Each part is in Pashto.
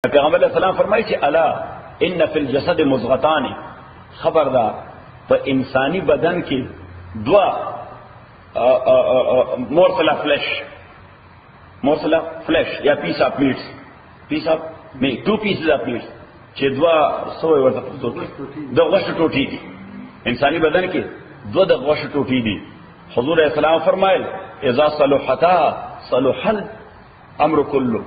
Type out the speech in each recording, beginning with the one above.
پیغمبر علیہ السلام فرمایي چې الا ان فی الجسد مضغتان، خبردار په انسانی بدن کې دوا morsel flesh یا piece of meat two pieces of meat چې دوا سوې ورته پښتو کې د غوښه ټوټې دي. انسانی بدن کې دوا د غوښه ټوټې دي. حضور اسلام فرمایل اذا صلحتا صلح الامر كله.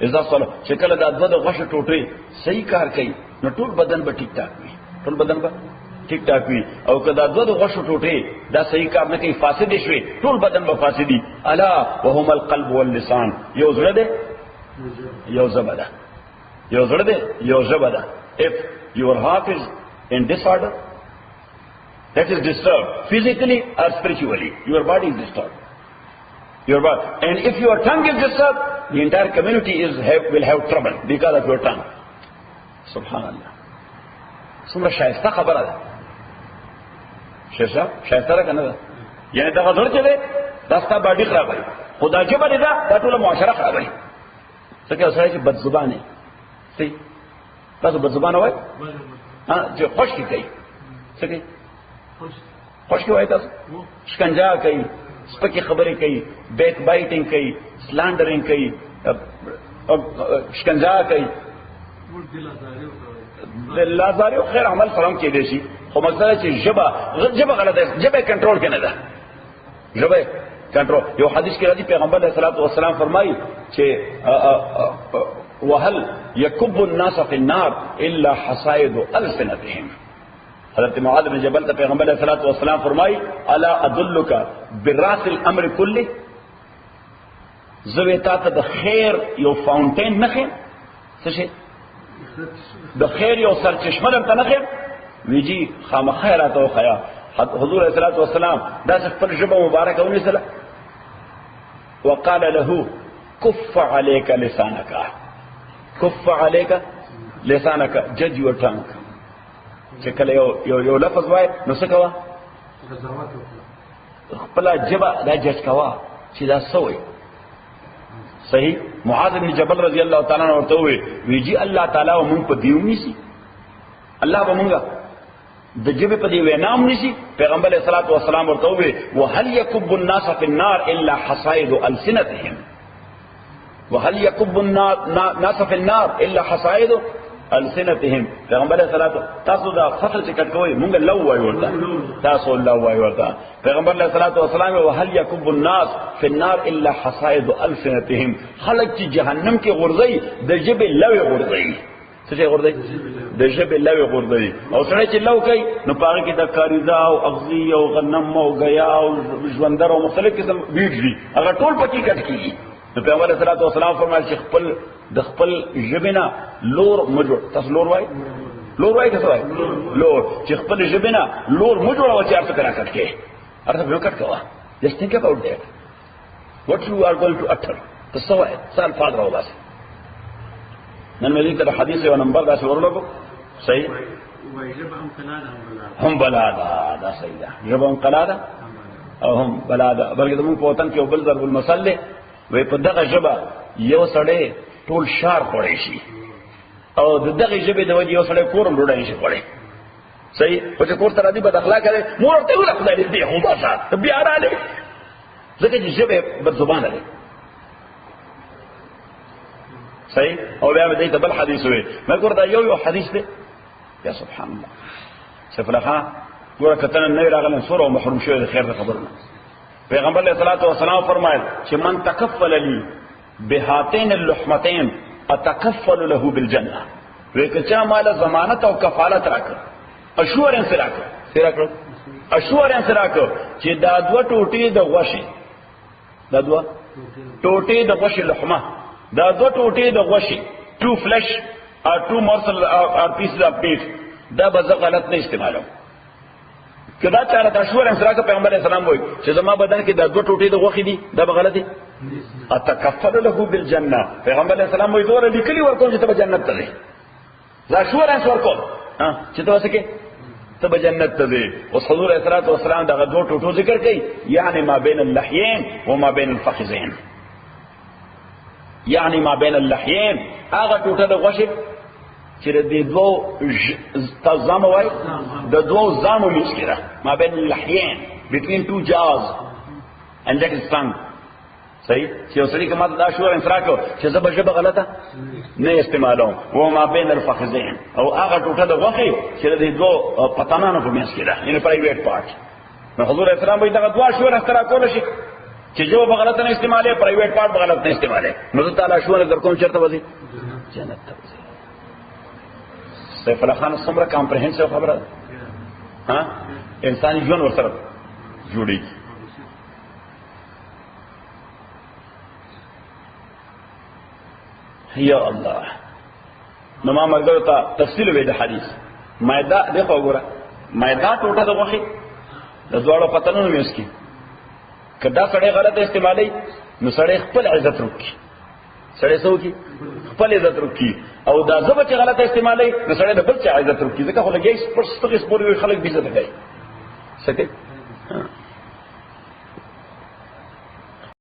اذا صلح چې کله دا دوا د غوښه ټوټې صحیح کار کوي نو ټول بدن به ټیک ټاک وي، ټول بدن به ټیک ټاک وي. او کله دوا د غوښه ټوټې دا صحیح کار نه کوي فاسد شي، ټول بدن به فاسدي. الا وهم القلب واللسان. یو زړه ده یو زبر ده، یو زړه ده یو زبر ده. if your heart is in disorder, that is disturbed physically or spiritually, your body is disturbed, your body. And if your tongue is disturbed, the entire community will have trouble because of your tongue. Subhanallah. څومره شایسته خبره ده. شایسته ده کنه ده؟ یعنی دا غزړ چې ده دا ستا باډي خرابوي، خدا جبه ده دا ټول معاشره خرابوي. ځکه سړی چې بد زبانه صحیح تاسو بد زبانه وای چې خوش کی کوي څه کوي خوش کی وای تاسو شکنجا کوي، سپکې خبرې کوي، بیک بایټینګ کوي، سلانډرینګ کوي، شکنجا کوي. لازاریو خیر عمل فرام کې دی شي، خو مقصد چې جبه غلطه، جبه کنټرول کنه ده، جبه کنټرول. یو حدیث کې راځي پیغمبر علیه الصلوۃ والسلام فرمایي چې وهل يكب الناس في النار الا حصائد السنتهم. حضرت معاذ بن جبل ته پیغمبر علیه الصلوۃ والسلام فرمایي الا ادلک براس الامر كله. زوی تا ته د خیر یو فاونټین نه خیر څه شي د خیر یو سرچشمه درته نه خیر ویجی خامخیرات او خیا. حضور علیه الصلوۃ والسلام دا خپل ژبه مبارکه ونیسله وقال له كف عليك لسانك، كف عليك لسانك، judge your tongue. چې کله یو لفظ وای نو څه کوه خپل ژبه دا جج کوه چې دا سوې صحیح. معاذ بن جبل رضی الله تعالی عنہ ورته وی جی الله تعالی ومن په دیو نیسی، الله به مونږه د جبه په دی وینام نیسی. پیغمبر علیہ الصلوۃ والسلام ورته وی وهل يكب الناس في النار الا حصائد السنتهم، وهل يكب الناس في النار الا حصائد السنتهم. پیغمبر علیہ الصلوۃ تاسو دا فصل چې کټ کوی مونږ لو وای ورته، تاسو لو وای ورته. پیغمبر علیہ الصلوۃ والسلام وهل يكب الناس في النار الا حصائد السنتهم. خلق چې جهنم کې غورځي د جبه لوي غورځي، څه غورځي د جبه لوي غورځي. او سره چې لو کوي نو پاره کې د کاریزا او اغزي او غنم او غیا او ژوندر او مختلف قسم ویډي هغه ټول پکې کټ کیږي. نو پیغمبر علیہ الصلوۃ والسلام فرمایي چې خپل ژبنا لور مجوړ، تاسو لور وای تاسو وای لور چې خپل ژبنا لور مجوړ او چې ارته کرا کټ کې ارته به کټ کوا. just think about that what you are going to utter. تاسو وای سال فاضل او بس نن مې ذکر حدیث یو نمبر دا څور لګو صحیح وای ژبهم قلاده هم بلاده دا صحیح ده، ژبهم قلاده او هم بلاده. بلکې موږ په وطن کې بل ضرب المثل وی په دغه ژبه یو سړی ټول شار خوړی شي او د دغه ژبې د وجې یو سړی کورم ډوډۍ شي خوړی صحیح. خو چې کور ته راځي بد اخلاقه دی مور ورته ویله خدای دې دی خو باسه ته بیا راغلی ځکه چې ژبه بد زبانه دی صحیح. او بیا دې ته بل حدیث وي مې ګور دا یو حدیث دی یا سبحان الله سفلخه ګوره کتن نه راغلی سور او محروم شوی د خیر د خبرونه. پیغمبر علیہ الصلوۃ والسلام فرمایل چې من تکفل لی بهاتین اللحمتین اتکفل له بالجنه. وکچا مال ضمانت او کفالت راکړه، اشورنس راکړه اشورنس راکړه چې دا دوه ټوټې د غوښې، دا دوه ټوټې د غوښې لحمه، دا دوه ټوټې د غوښې two flesh or two morsel or pieces of meat دا به غلط نه استعمالو. کدا چاره د اشورنس راکړه پیغمبر علیہ السلام وایي چې زما بدن کې د دوه ټوټې د غوښې دي دا به غلط دي. اتکفل له بالجنه. پیغمبر علیہ السلام وایي دوره لیکلي ورکوم چې ته به جنت ته ځې. دا اشورنس ورکوم چې ته وسکه ته به جنت ته ځې. او حضور علیہ الصلوۃ والسلام دغه دوه ټوټو ذکر کوي، یعنی ما بین اللحیین و ما بین الفخذین. یعنی ما بین اللحیین هغه ټوټه د غوښې چې د دوو زامو وای د دوو زامو میس کې ده ما بین اللحیین between two jaws and that is tongue. صحیح چې اوسړي کما دا شعور انفرا کو چې زه به ژبه غلطه نه استعمالوم و ما بین الفخذین او هغه ټوټه د غوښې چې د دوو پتانانو په میس کې ده یعنی پرایویټ پارت. نو حضور اسلام به دا دوا شعور اختراع کول شي چې جو به غلط نه استعماله پرایویټ پارت به غلط نه استعماله نو تعالی شعور در کوم چرته وځي جنت ته وځي. سیف الله خان څومره کمپریهنسیو خبره ها انساني ژوند ورسره جوړیږي. یا الله نو ما مرګو ته تفصیل وې د حدیث مایدا دغه وګوره مایدا ټوټه د غوښې د دوړو پتنونو میس کی کدا سړی غلط استعمالي نو سړی خپل عزت وکړي سړی څو کی خپل عزت وکړي او دا زبر چې غلط استعمالي نو سړی د بل چا عزت وکړي ځکه خو لګي سپورټ سپورټ خلک به عزت کوي سکه